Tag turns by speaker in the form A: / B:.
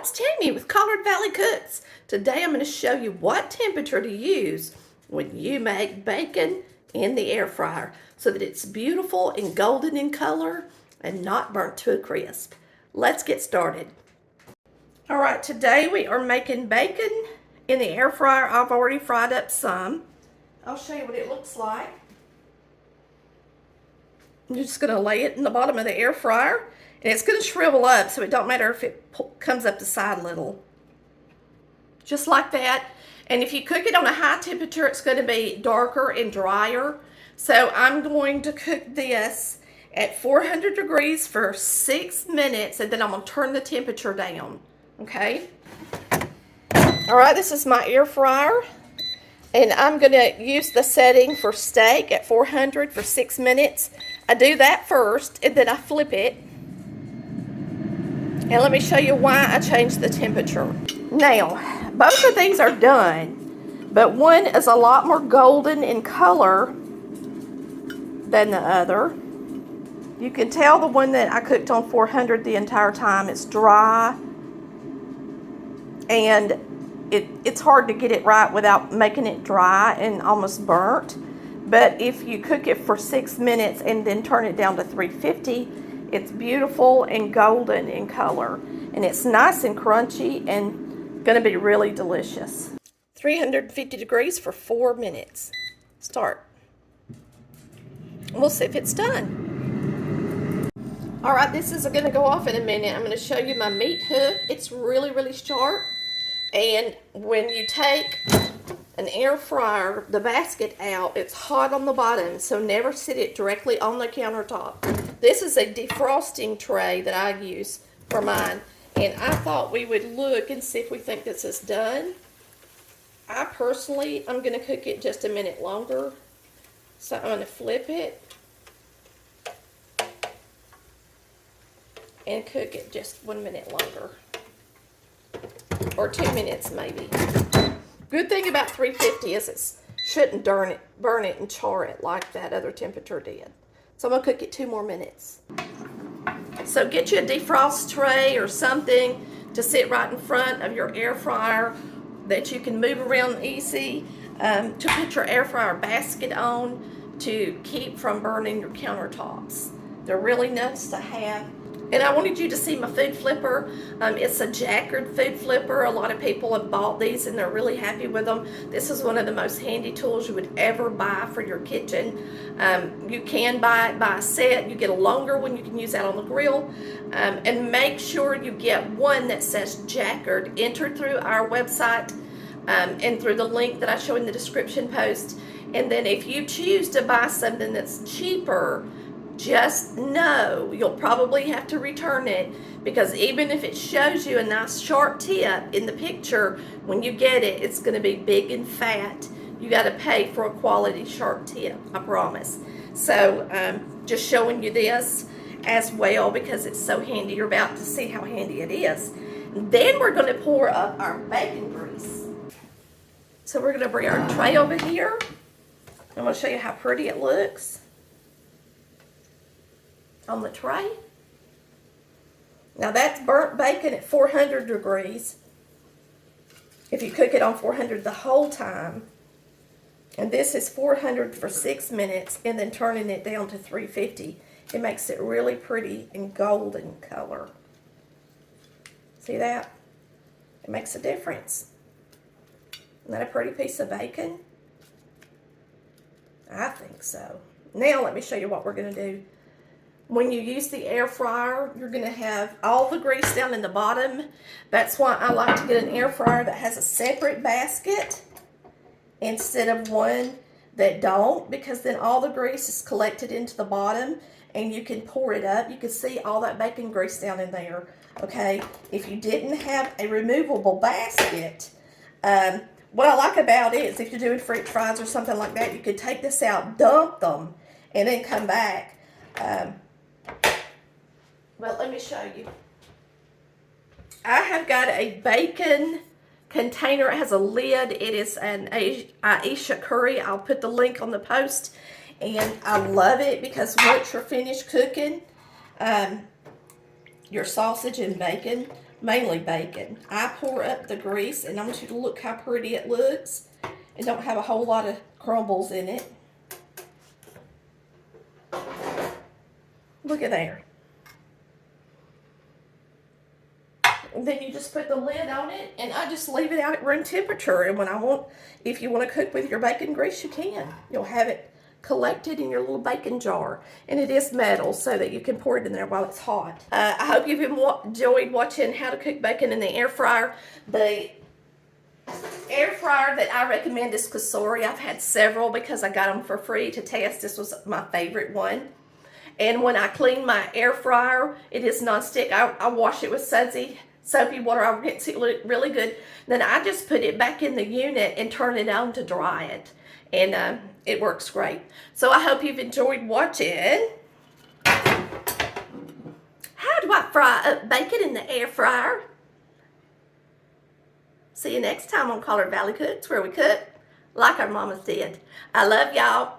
A: it's Tammy with Collard Valley Cooks. Today I'm going to show you what temperature to use when you make bacon in the air fryer so that it's beautiful and golden in color and not burnt to a crisp. Let's get started. All right, today we are making bacon in the air fryer. I've already fried up some. I'll show you what it looks like. I'm just going to lay it in the bottom of the air fryer. And it's going to shrivel up, so it don't matter if it comes up the side a little. Just like that. And if you cook it on a high temperature, it's going to be darker and drier. So I'm going to cook this at 400 degrees for 6 minutes, and then I'm going to turn the temperature down. Okay? All right, this is my air fryer. And I'm going to use the setting for steak at 400 for 6 minutes. I do that first, and then I flip it. And let me show you why I changed the temperature. Now, both of these are done, but one is a lot more golden in color than the other. You can tell the one that I cooked on 400 the entire time is dry, and it's hard to get it right without making it dry and almost burnt. But if you cook it for 6 minutes and then turn it down to 350, it's beautiful and golden in color, and it's nice and crunchy and going to be really delicious. 350 degrees for 4 minutes. Start. We'll see if it's done. All right, this is going to go off in a minute. I'm going to show you my meat hook. It's really, really sharp, and when you take an air fryer, the basket out, it's hot on the bottom, so never sit it directly on the countertop. This is a defrosting tray that I use for mine, and I thought we would look and see if we think this is done. I personally, I'm going to cook it just a minute longer, so I'm going to flip it and cook it just 1 minute longer, or 2 minutes maybe. Good thing about 350 is it shouldn't burn it and char it like that other temperature did. So I'm going to cook it 2 more minutes. So get you a defrost tray or something to sit right in front of your air fryer that you can move around easy, to put your air fryer basket on to keep from burning your countertops. They're really nice to have. And I wanted you to see my food flipper. It's a Jacquard food flipper. A lot of people have bought these and they're really happy with them. This is one of the most handy tools you would ever buy for your kitchen. You can buy it by a set. You get a longer one you can use out on the grill. And make sure you get one that says Jacquard entered through our website and through the link that I show in the description post. And then if you choose to buy something that's cheaper, just know you'll probably have to return it, because even if it shows you a nice sharp tip in the picture, when you get it, it's going to be big and fat. You got to pay for a quality sharp tip, I promise. So just showing you this as well because it's so handy. You're about to see how handy it is. Then we're going to pour up our bacon grease. So we're going to bring our tray over here. I'm going to show you how pretty it looks on the tray. Now that's burnt bacon at 400 degrees. If you cook it on 400 the whole time. And this is 400 for 6 minutes and then turning it down to 350. It makes it really pretty and golden color. See that? It makes a difference. Isn't that a pretty piece of bacon? I think so. Now let me show you what we're going to do. When you use the air fryer, you're going to have all the grease down in the bottom. That's why I like to get an air fryer that has a separate basket instead of one that don't, because then all the grease is collected into the bottom and you can pour it up. You can see all that bacon grease down in there, okay? If you didn't have a removable basket, what I like about it is if you're doing French fries or something like that, you could take this out, dump them, and then come back. But let me show you. I have got a bacon container. It has a lid. It is an Aisha curry. I'll put the link on the post. And I love it because once you're finished cooking your sausage and bacon, mainly bacon. I pour up the grease, and I want you to look how pretty it looks. It don't have a whole lot of crumbles in it. Look at there. And then you just put the lid on it, and I just leave it out at room temperature. And when I want, if you want to cook with your bacon grease, you can. You'll have it collected in your little bacon jar, and it is metal so that you can pour it in there while it's hot. I hope you've enjoyed watching how to cook bacon in the air fryer. The air fryer that I recommend is Kasori. I've had several because I got them for free to test. This was my favorite one. And when I clean my air fryer, it is nonstick. I wash it with soapy water. I rinse it really good. Then I just put it back in the unit and turn it on to dry it. And it works great. So I hope you've enjoyed watching. How do I fry up bacon in the air fryer? See you next time on Collar Valley Cooks, where we cook like our mamas did. I love y'all.